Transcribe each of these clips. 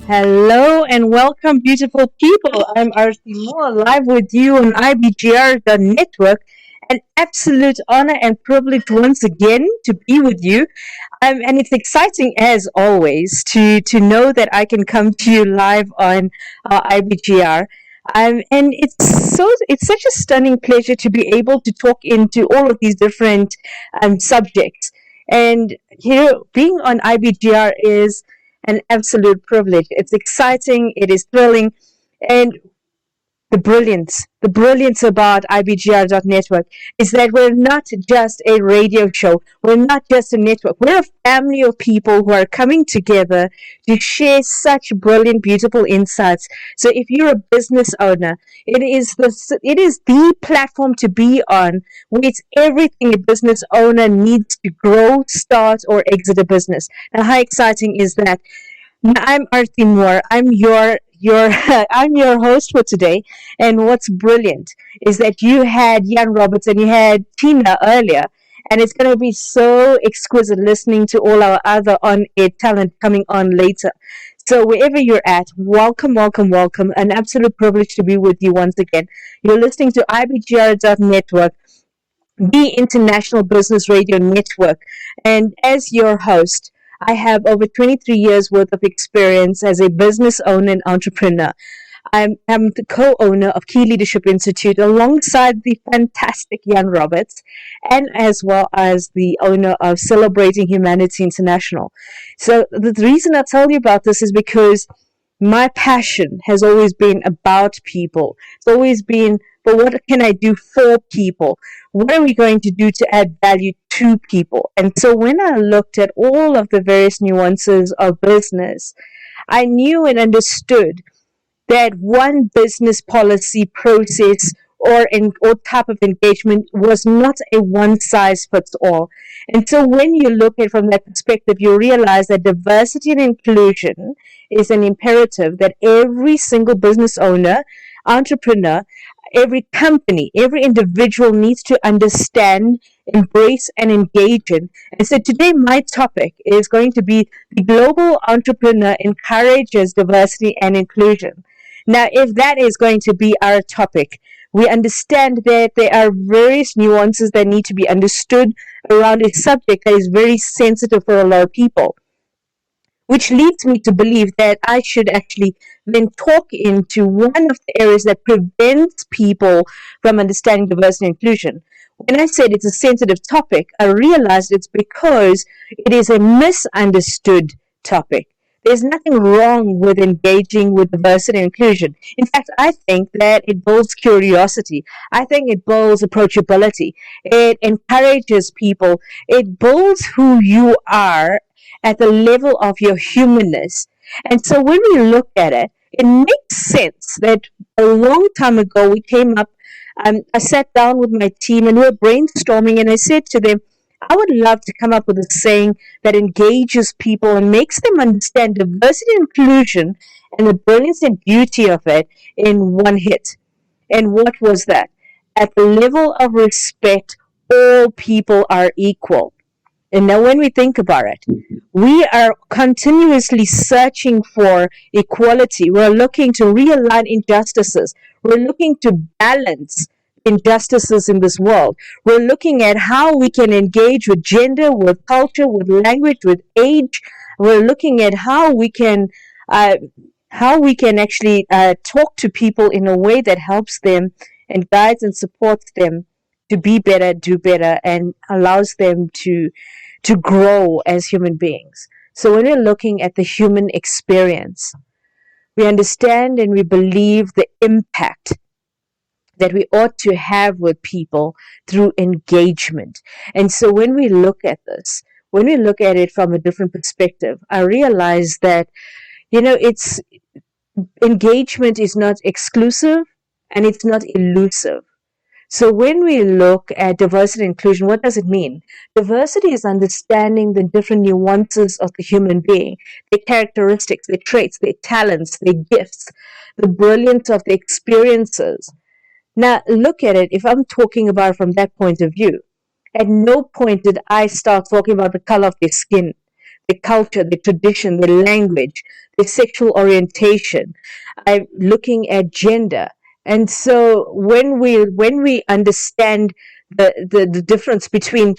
Hello and welcome, beautiful people. I'm Arthie Moore, live with you on IBGR, the network. An absolute honor and privilege once again to be with you. And it's exciting as always to know that I can come to you live on IBGR. And it's such a stunning pleasure to be able to talk into all of these different subjects. And being on IBGR is an absolute privilege. It's exciting, it is thrilling, and the brilliance about IBGR.network is that we're not just a radio show. We're not just a network. We're a family of people who are coming together to share such brilliant, beautiful insights. So if you're a business owner, it is the platform to be on, where it's everything a business owner needs to grow, start, or exit a business. Now, how exciting is that? I'm Arthie Moore. I'm your I'm your host for today. And what's brilliant is that you had Moore-Robberts and you had Tina earlier, and it's going to be so exquisite listening to all our other on-air talent coming on later. So wherever you're at, welcome, welcome, welcome. An absolute privilege to be with you once again. You're listening to IBGR.network, the International Business Radio Network. And as your host, I have over 23 years worth of experience as a business owner and entrepreneur. I'm the co-owner of Key Leadership Institute alongside the fantastic Moore-Robberts, and as well as the owner of Celebrating Humanity International. So the reason I tell you about this is because my passion has always been about people. It's always been, but what can I do for people? What are we going to do to add value to people? And so when I looked at all of the various nuances of business, I knew and understood that one business policy process or type of engagement was not a one size fits all. And so when you look at it from that perspective, you realize that diversity and inclusion is an imperative that every single business owner, entrepreneur, every company, every individual needs to understand, embrace, and engage in. And so today, my topic is going to be the global entrepreneur encourages diversity and inclusion. Now, if that is going to be our topic, we understand that there are various nuances that need to be understood around a subject that is very sensitive for a lot of people, which leads me to believe that I should actually then talk into one of the areas that prevents people from understanding diversity and inclusion. When I said it's a sensitive topic, I realized it's because it is a misunderstood topic. There's nothing wrong with engaging with diversity and inclusion. In fact, I think that it builds curiosity. I think it builds approachability. It encourages people. It builds who you are at the level of your humanness. And so when we look at it, it makes sense that a long time ago we came up, I sat down with my team and we were brainstorming, and I said to them, I would love to come up with a saying that engages people and makes them understand diversity and inclusion and the brilliance and beauty of it in one hit. And what was that? At the level of respect, all people are equal. And now, when we think about it, we are continuously searching for equality. We're looking to realign injustices. We're looking to balance injustices in this world. We're looking at how we can engage with gender, with culture, with language, with age. We're looking at uh, how we can actually talk to people in a way that helps them and guides and supports them to be better, do better, and allows them to grow as human beings. So when we're looking at the human experience, we understand and we believe the impact that we ought to have with people through engagement. And so when we look at this, when we look at it from a different perspective, I realize that, it's engagement is not exclusive and it's not elusive. So when we look at diversity and inclusion, what does it mean? Diversity is understanding the different nuances of the human being, their characteristics, their traits, their talents, their gifts, the brilliance of their experiences. Now, look at it, if I'm talking about it from that point of view, at no point did I start talking about the color of their skin. their culture, their tradition, their language, their sexual orientation. I'm looking at gender. And so when we understand the difference between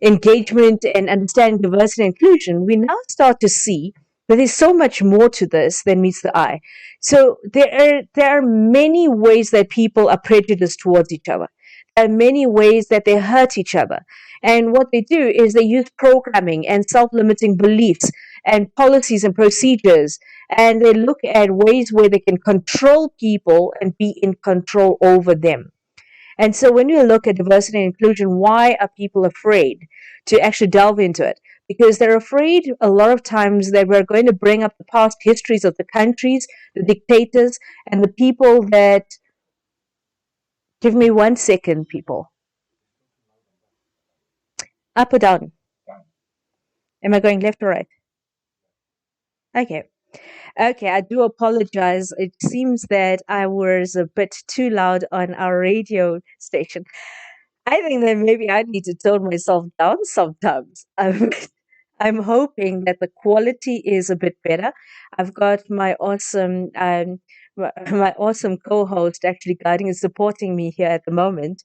engagement and understanding diversity and inclusion, we now start to see that there's so much more to this than meets the eye. So there are many ways that people are prejudiced towards each other. There are many ways that they hurt each other. And what they do is they use programming and self-limiting beliefs and policies and procedures, and they look at ways where they can control people and be in control over them. And so when you look at diversity and inclusion, why are people afraid to actually delve into it? Because they're afraid a lot of times that we're going to bring up the past histories of the countries, the dictators, and the people that. Give me 1 second, people. Up or down? Am I going left or right? Okay. Okay, I do apologize. It seems that I was a bit too loud on our radio station. I think that maybe I need to tone myself down sometimes. I'm hoping that the quality is a bit better. I've got my awesome co-host actually guiding and supporting me here at the moment,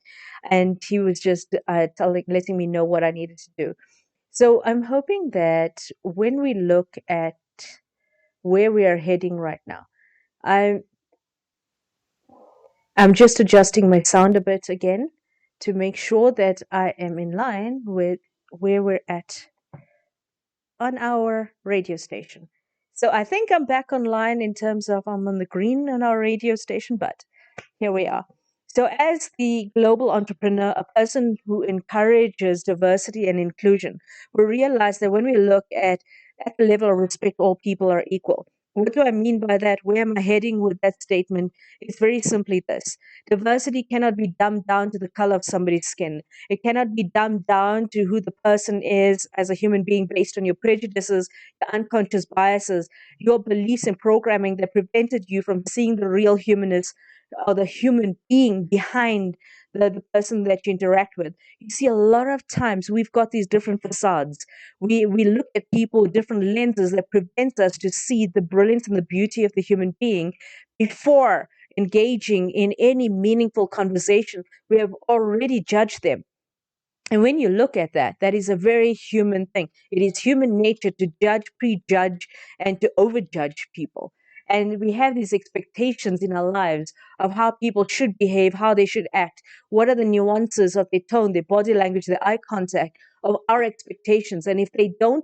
and he was just letting me know what I needed to do. So I'm hoping that when we look at where we are heading right now, I'm I'm just adjusting my sound a bit again to make sure that I am in line with where we're at on our radio station. So I think I'm back online in terms of I'm on the green on our radio station, but here we are. So, as the global entrepreneur, a person who encourages diversity and inclusion, we realize that when we look at the level of respect, all people are equal. What do I mean by that? Where am I heading with that statement? It's very simply this: diversity cannot be dumbed down to the color of somebody's skin. It cannot be dumbed down to who the person is as a human being based on your prejudices, your unconscious biases, your beliefs and programming that prevented you from seeing the real humanness or the human being behind the person that you interact with. You see, a lot of times we've got these different facades. We look at people with different lenses that prevents us to see the brilliance and the beauty of the human being before engaging in any meaningful conversation. We have already judged them. And when you look at that, that is a very human thing. It is human nature to judge, prejudge, and to overjudge people. And we have these expectations in our lives of how people should behave, how they should act, what are the nuances of their tone, their body language, their eye contact, of our expectations. And if they do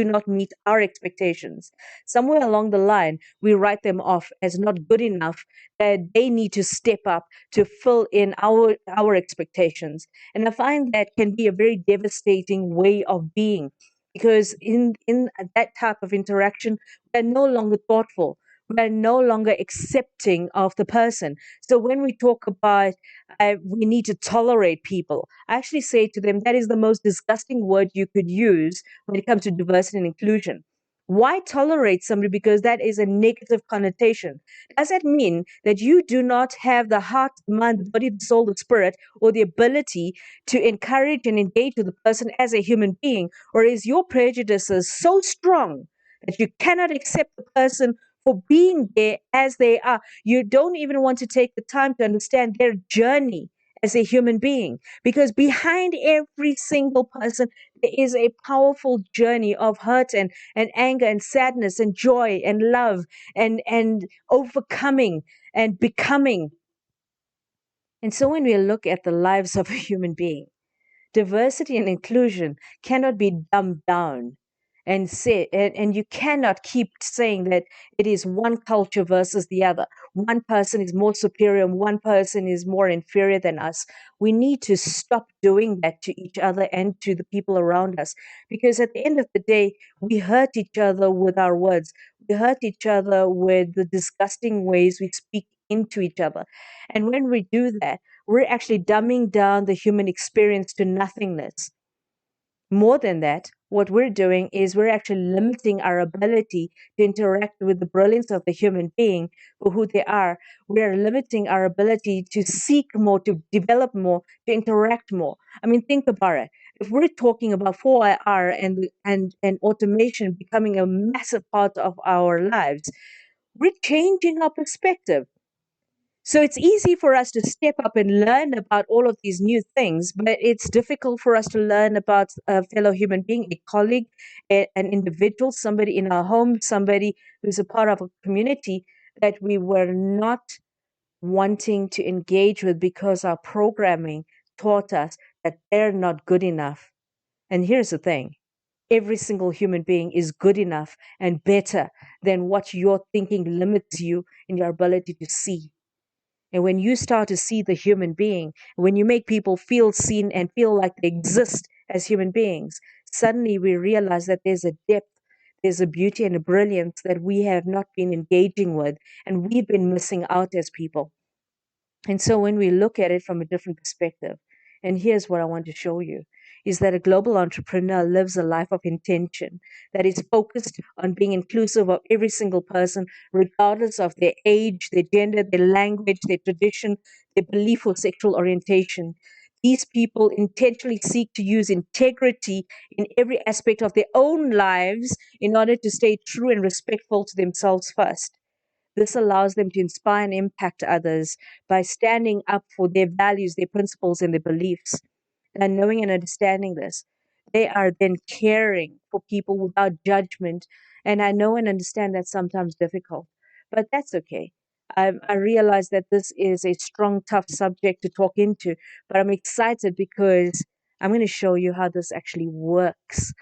not meet our expectations, somewhere along the line, we write them off as not good enough, that they need to step up to fill in our expectations. And I find that can be a very devastating way of being, because in that type of interaction, we're no longer thoughtful. We're no longer accepting of the person. So when we talk about we need to tolerate people, I actually say to them that is the most disgusting word you could use when it comes to diversity and inclusion. Why tolerate somebody? Because that is a negative connotation. Does that mean that you do not have the heart, the mind, the body, the soul, the spirit, or the ability to encourage and engage with the person as a human being? Or is your prejudices so strong that you cannot accept the person for being there as they are? You don't even want to take the time to understand their journey as a human being, because behind every single person, there is a powerful journey of hurt and anger and sadness and joy and love and overcoming and becoming. And so when we look at the lives of a human being, diversity and inclusion cannot be dumbed down and you cannot keep saying that it is one culture versus the other. One person is more superior and one person is more inferior than us. We need to stop doing that to each other and to the people around us, because at the end of the day, we hurt each other with our words. We hurt each other with the disgusting ways we speak into each other. And when we do that, we're actually dumbing down the human experience to nothingness. More than that, what we're doing is we're actually limiting our ability to interact with the brilliance of the human being for who they are. We're limiting our ability to seek more, to develop more, to interact more. I mean, think about it. if we're talking about 4IR and automation becoming a massive part of our lives, we're changing our perspective. So it's easy for us to step up and learn about all of these new things, but it's difficult for us to learn about a fellow human being, a colleague, an individual, somebody in our home, somebody who's a part of a community that we were not wanting to engage with because our programming taught us that they're not good enough. And here's the thing. Every single human being is good enough and better than what your thinking limits you in your ability to see. And when you start to see the human being, when you make people feel seen and feel like they exist as human beings, suddenly we realize that there's a depth, there's a beauty and a brilliance that we have not been engaging with, and we've been missing out as people. And so when we look at it from a different perspective, and here's what I want to show you, is that a global entrepreneur lives a life of intention that is focused on being inclusive of every single person, regardless of their age, their gender, their language, their tradition, their belief or sexual orientation. These people intentionally seek to use integrity in every aspect of their own lives in order to stay true and respectful to themselves first. This allows them to inspire and impact others by standing up for their values, their principles, and their beliefs. And knowing and understanding this, they are then caring for people without judgment. And I know and understand that's sometimes difficult, but that's okay. I realize that this is a strong, tough subject to talk into, but I'm excited because I'm going to show you how this actually works.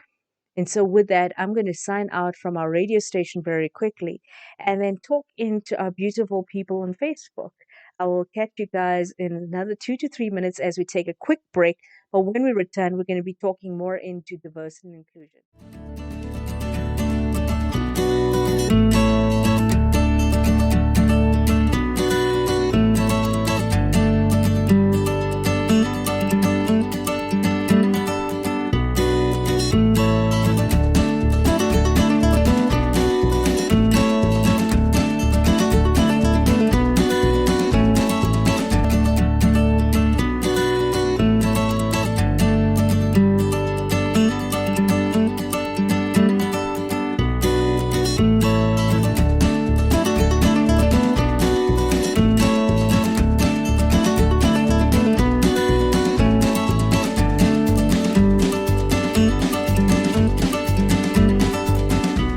And so, with that, I'm going to sign out from our radio station very quickly and then talk into our beautiful people on Facebook. I will catch you guys in another 2 to 3 minutes as we take a quick break. But when we return, we're going to be talking more into diversity and inclusion.